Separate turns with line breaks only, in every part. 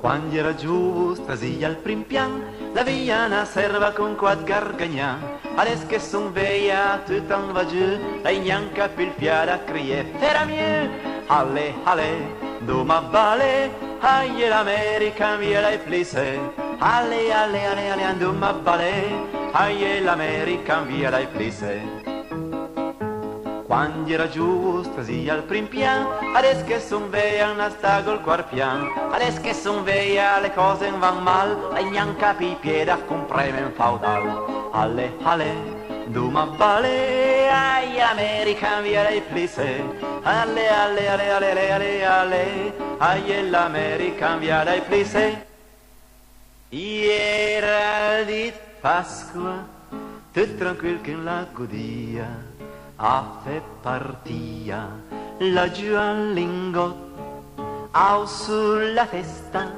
Quando era giù, stasi al prim pian, la via una serva con quad gargagnan. Adesso che son veia, tout en va giù, la ignanca pil fiada crie, fera mieux, alle, alle, doma vale, aie l'America via l'hai plissé. Alle, alle, alle, alle, doma vale, aie l'America via l'hai plissé. Quando era giù, stasi al prim pian, adesso che son veia, una sta col quar pian. Adesso che son veia, le cose van mal, la ignanca pi pieda con premio feudal. Alle, alle, duma vale, ai America via l'hai plissé. Alle, alle, alle, alle, alle, alle, alle, ai l'America via l'hai plissé. Era di Pasqua, tutto tranquillo che la godia. A fe partia laggiù all'ingot, au sulla testa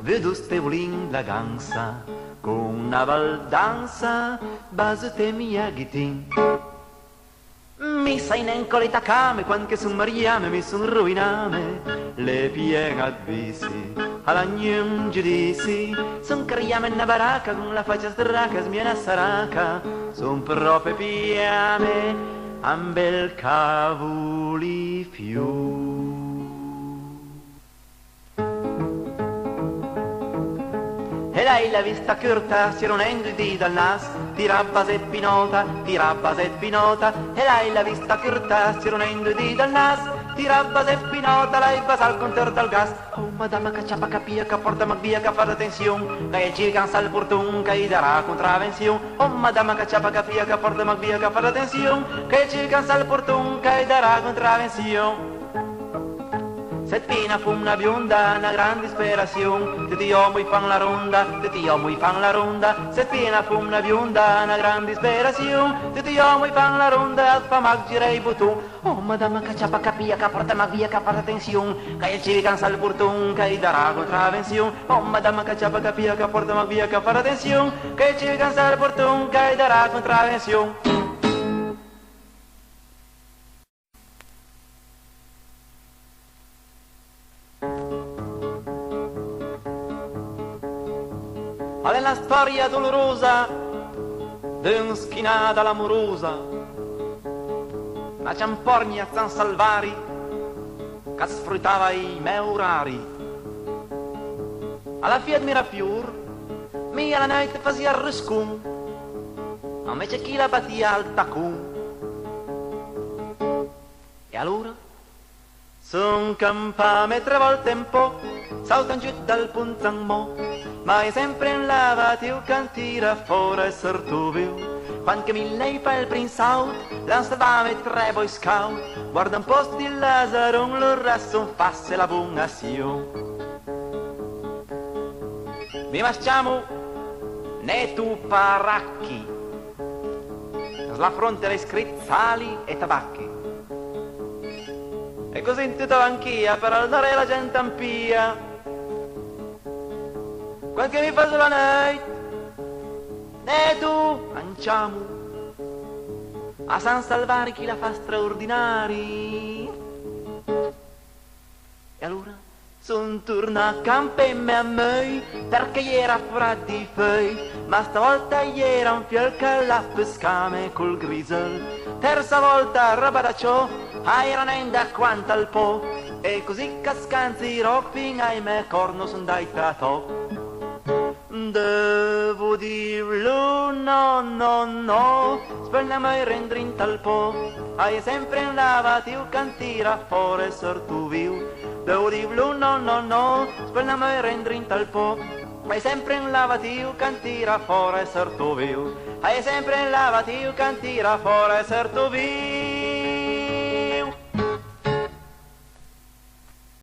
vedo stevolin la gansa, con una baldanza basute mia ghitin. Mi sai nencolita came, quando che son mariame mi son ruiname, le pieghe a bisi, alla gnum giudizi, son cariame in baracca con la faccia straca, smiena saraca, son proprio piame. Un bel cavoli fiù. E lei la vista curta, si ronendo di dal nas, tirava seppinota, e lei la vista curta, si ronendo di dal nas, tirava seppinota, lei basa al contor dal gas. Oh madama cacciapa capia, che porta via, che fa attenzione, che ci cansa il portun, che darà contravenzione. Oh madama cacciapa capia, che porta via, che fa attenzione, che ci cansa il portun, che darà contravenzione. Settina fu una bionda, una gran disperazione, tutti gli uomini fan la ronda, tutti gli uomini fan la ronda. Settina fu una bionda, una gran disperazione, tutti gli uomini fan la ronda, al famag girei butù. Oh madama cacciapa capia, che porta via, che fa attenzione, che ci cansa il portun, che darà contravenzione. Oh madama cacciapa capia, che porta via, che fa attenzione, che ci cansa il portun, che darà contravenzione. È la storia dolorosa d'un schinata l'amorosa, una ciamporgna a San Salvari che sfruttava i miei orari. Alla Fiat Mirafior, mia la notte faceva il riscun, ma invece chi la battia al tacun. E allora son campame 3 volte un po', saltan giù dal punzammo, ma è sempre in lava ti cantira fuori e sortuvio. Quando mi lei fa il prince out, lanciavamo 3 boy scout, guarda un po' di Lazzaro, lo rasso fasse la buonazione. Mi marciamo ne tu paracchi, sulla fronte le scrizzali e tabacchi. E così in tutta banchia per andare la gente ampia. Quando mi fa sulla notte, e tu lanciamo a San Salvari chi la fa straordinari. E allora son torna a campo e me a me, perché era fra di fei, ma stavolta era un fiel che la pescame col grisel. Terza volta roba da ciò, era nenda quanto al po', e così cascanzi ropping ai me corno son dai trato. Devo dirlo, no, no, no, spegna mai rendere in tal po', hai sempre in lava ti cantira fuori sortu viu. Devo dirlo, no, no, no, spegna mai rendere in tal po', hai sempre in lava ti cantira fuori sortu viu. Hai sempre in lava ti cantira fuori sortu viu.